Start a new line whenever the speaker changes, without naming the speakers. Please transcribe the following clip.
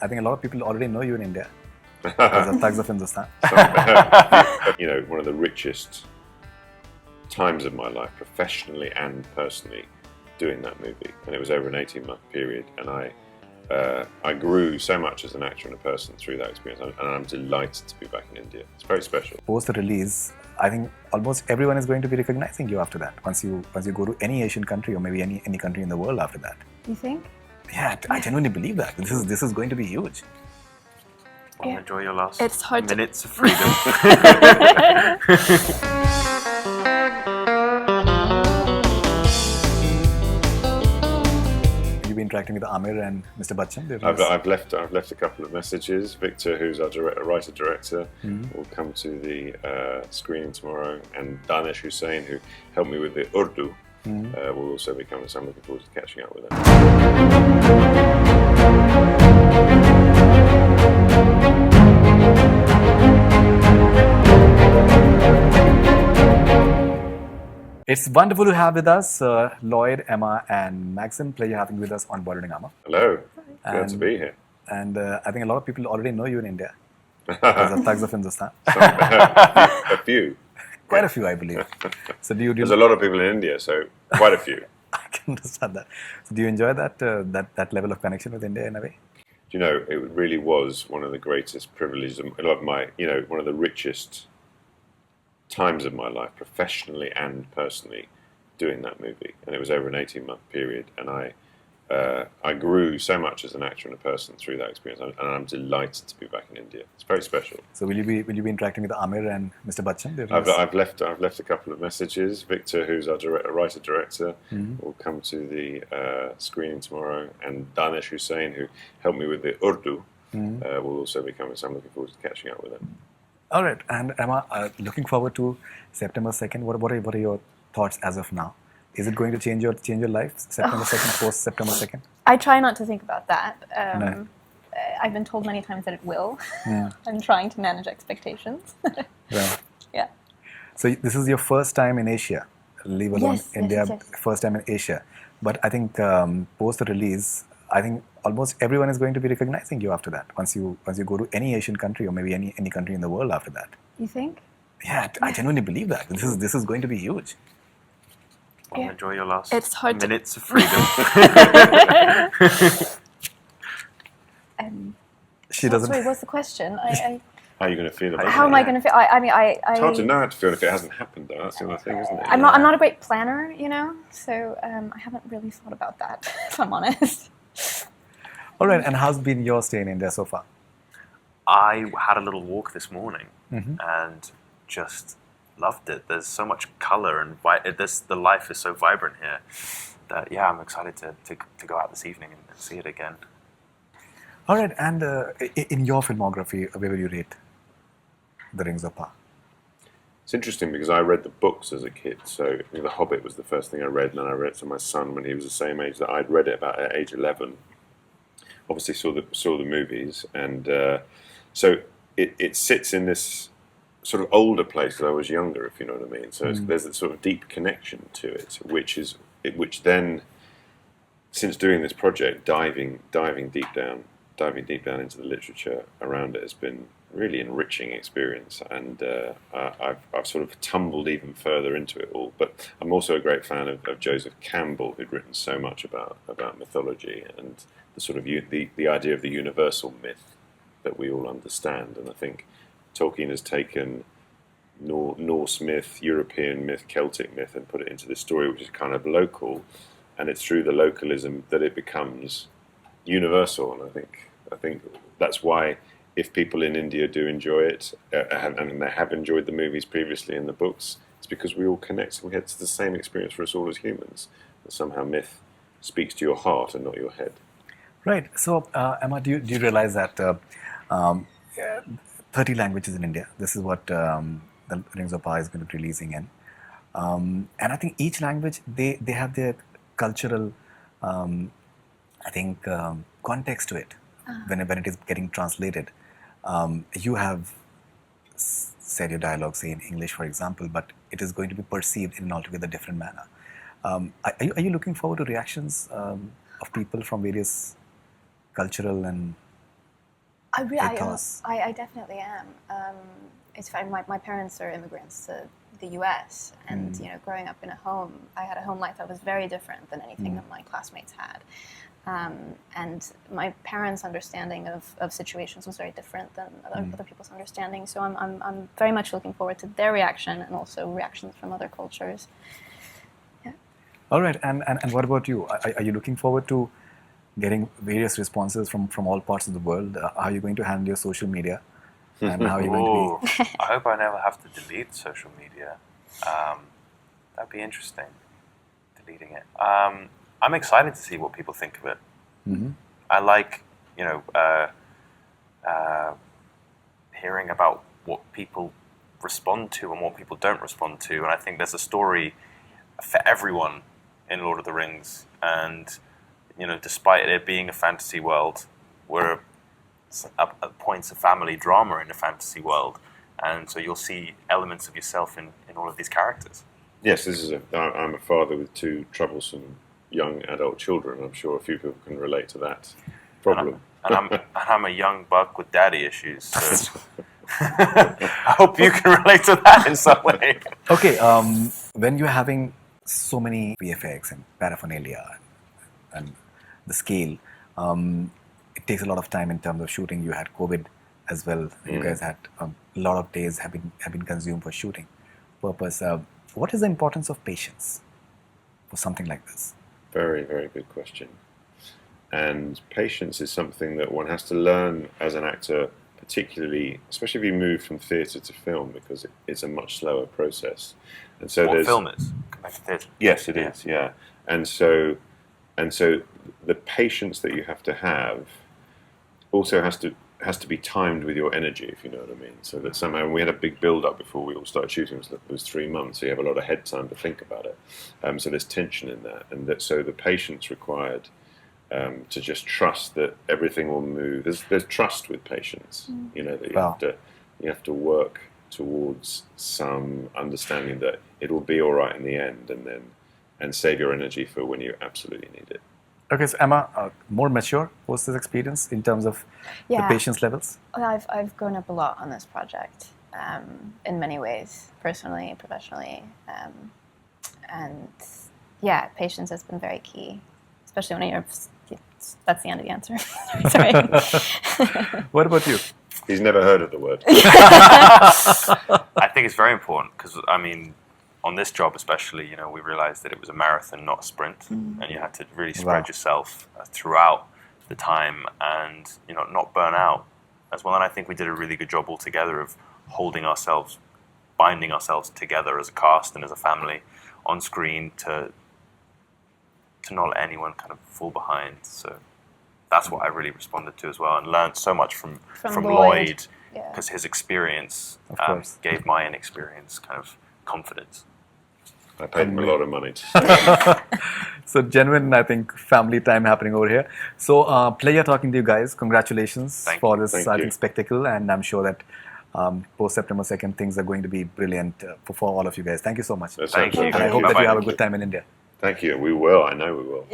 I think a lot of people already know you in India because of Thugs of Hindostan.
One of the richest times of my life, professionally and personally, doing that movie. And it was over an 18-month period, and I grew so much as an actor and a person through that experience, and I'm delighted to be back in India. It's very special.
Post the release, I think almost everyone is going to be recognizing you after that. Once you go to any Asian country, or maybe any country in the world after that.
You think?
Yeah, I genuinely believe that. This is going to be huge.
Yeah.
Enjoy your last minutes of freedom.
Will you be interacting with Amir and Mr. Bachchan?
I've left a couple of messages. Victor, who's our writer-director, will come to the screening tomorrow, and Danish Hussain, who helped me with the Urdu, will also be coming, so I'm looking forward to catching up with him.
It's wonderful to have with us Lloyd, Emma, and Maxim. Pleasure having you with us on Bollywood Hungama.
Hello, glad to be here.
And I think a lot of people already know you in India because of Thugs of Hindostan.
A few.
Quite a few, I believe. So
There's a lot of people in India, so quite a few.
I can understand that. So do you enjoy that level of connection with India in a way?
Do you know, it really was one of the greatest privileges of my, one of the richest times of my life, professionally and personally, doing that movie. And it was over an 18-month period, and I grew so much as an actor and a person through that experience, and I'm delighted to be back in India. It's very special.
So will you be interacting with Amir and Mr. Bachchan?
I've left a couple of messages. Victor, who's our writer-director, will come to the screening tomorrow, and Danish Hussain, who helped me with the Urdu, will also be coming, so I'm looking forward to catching up with him.
All right, and Emma, looking forward to September 2nd. What are your thoughts as of now? Is it going to change your life, September 2nd, post September 2nd?
I try not to think about that.
No.
I've been told many times that it will. I'm trying to manage expectations.
Yeah.
Yeah.
So this is your first time in Asia, leave alone
Yes,
India,
yes.
first time in Asia. But I think post the release, I think almost everyone is going to be recognizing you after that. Once you go to any Asian country, or maybe any country in the world after that.
You think?
Yeah, I genuinely believe that. This is going to be huge.
Yeah.
Enjoy your last minutes of freedom.
She doesn't.
Sorry, what's the question?
How are you going to feel about
How
it?
am I going to feel? I mean,
It's hard to know how to feel if it hasn't happened, though. That's the other thing, isn't it?
I'm not a great planner, so I haven't really thought about that, if I'm honest.
All right, and how's been your stay in India so far?
I had a little walk this morning and just loved it. There's so much color, and the life is so vibrant here that I'm excited to go out this evening and see it again.
All right, and in your filmography, where will you rate The Rings of Power?
It's interesting because I read the books as a kid. So The Hobbit was the first thing I read, and then I read it to my son when he was the same age that I'd read it, about at age 11. Obviously saw the movies, and so it sits in this sort of older place because I was younger, if you know what I mean. So there's a sort of deep connection to it, which then, since doing this project, diving deep down into the literature around it has been really enriching experience, and I've sort of tumbled even further into it all. But I'm also a great fan of Joseph Campbell, who'd written so much about mythology and the sort of the idea of the universal myth that we all understand. And I think Tolkien has taken Norse myth, European myth, Celtic myth, and put it into this story, which is kind of local, and it's through the localism that it becomes universal. And I think that's why, if people in India do enjoy it, and they have enjoyed the movies previously and the books, it's because we all connect. We get to the same experience for us all as humans. That somehow myth speaks to your heart and not your head.
Right. So, Emma, do you realize that 30 languages in India? This is what The Rings of Power is going to be releasing in. And I think each language, they have their cultural, context to it when it is getting translated. You have said your dialogue, say in English, for example, but it is going to be perceived in an altogether different manner. Are you looking forward to reactions of people from various cultural and ethos?
I definitely am. It's funny, my parents are immigrants to the U.S. and growing up in a home, I had a home life that was very different than anything that my classmates had. And my parents' understanding of situations was very different than other people's understanding. So I'm very much looking forward to their reaction and also reactions from other cultures. Yeah.
All right, and what about you? Are you looking forward to getting various responses from all parts of the world? How are you going to handle your social media? And how are you going to be?
I hope I never have to delete social media. That'd be interesting, deleting it. I'm excited to see what people think of it.
Mm-hmm.
I like, hearing about what people respond to and what people don't respond to. And I think there's a story for everyone in Lord of the Rings. And, despite it being a fantasy world, we're at points of family drama in a fantasy world. And so you'll see elements of yourself in all of these characters.
Yes, I'm a father with 2 troublesome young adult children. I'm sure a few people can relate to that problem.
And I'm a young buck with daddy issues. So I hope you can relate to that in some way.
Okay, when you're having so many VFX and paraphernalia and the scale, it takes a lot of time in terms of shooting. You had COVID as well. You guys had a lot of days have been consumed for shooting purpose. What is the importance of patience for something like this?
Very, very good question. And patience is something that one has to learn as an actor, particularly, especially if you move from theatre to film, because it's a much slower process. And so
What film is compared to theatre?
Yes, it is. Yeah, and so the patience that you have to have also has to be timed with your energy, if you know what I mean. So that somehow we had a big build-up before we all started shooting. It was 3 months, so you have a lot of head time to think about it. So there's tension in that, and so the patience required to just trust that everything will move. There's trust with patience. That you have to work towards some understanding that it will be all right in the end, and save your energy for when you absolutely need it.
Okay, so Emma, more mature post this experience in terms of the patience levels?
I've grown up a lot on this project in many ways, personally, professionally. And yeah, patience has been very key, especially when that's the end of the answer. Sorry.
What about you?
He's never heard of the word.
I think it's very important because, on this job especially, we realized that it was a marathon, not a sprint, and you had to really spread yourself throughout the time and, not burn out as well. And I think we did a really good job altogether of binding ourselves together as a cast and as a family on screen to not let anyone kind of fall behind. So that's what I really responded to as well, and learned so much from Lloyd, because his experience gave my inexperience kind of confidence.
I paid him a lot of money.
So genuine, I think, family time happening over here. So pleasure talking to you guys. Congratulations for this, I think, spectacle, and I'm sure that post September 2nd, things are going to be brilliant for all of you guys. Thank you so much.
Thank you.
And I hope that you have a good time in India.
Thank you. We will. I know we will.